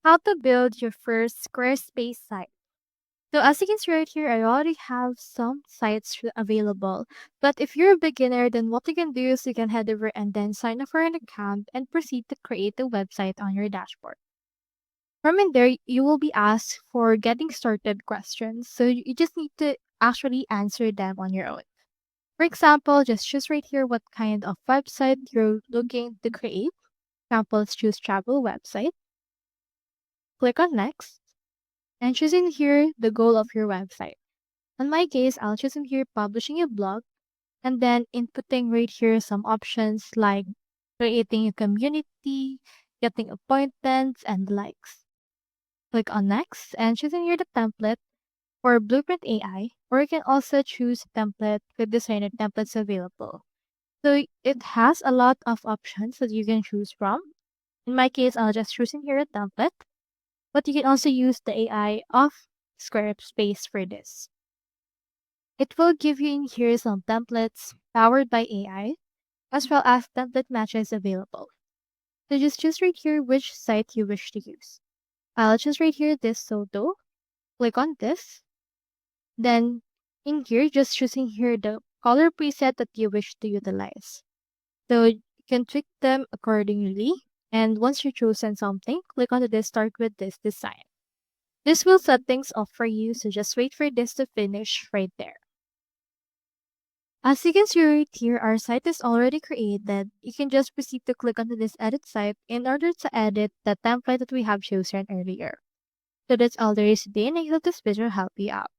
How to build your first Squarespace site. So as you can see right here, I already have some sites available. But if you're a beginner, then what you can do is you can head over and then sign up for an account and proceed to create a website on your dashboard. From in there, you will be asked for getting started questions. So you just need to actually answer them on your own. For example, just choose right here what kind of website you're looking to create. For example, let's choose travel website. Click on next and choosing here the goal of your website. In my case, I'll choose in here publishing a blog and then inputting right here some options like creating a community, getting appointments, and likes. Click on next and choosing here the template for Blueprint AI, or you can also choose a template with designer templates available. So it has a lot of options that you can choose from. In my case, I'll just choose in here a template, but you can also use the AI of Squarespace for this. It will give you in here some templates powered by AI, as well as template matches available. So just choose right here which site you wish to use. I'll choose right here this photo, click on this, then in here just choosing here the color preset that you wish to utilize. So you can tweak them accordingly, and once you've chosen something, click on the start with this design. This will set things off for you, so just wait for this to finish right there. As you can see right here, our site is already created. You can just proceed to click onto this edit site in order to edit the template that we have chosen earlier. So that's all there is today, and I hope this video helped you out.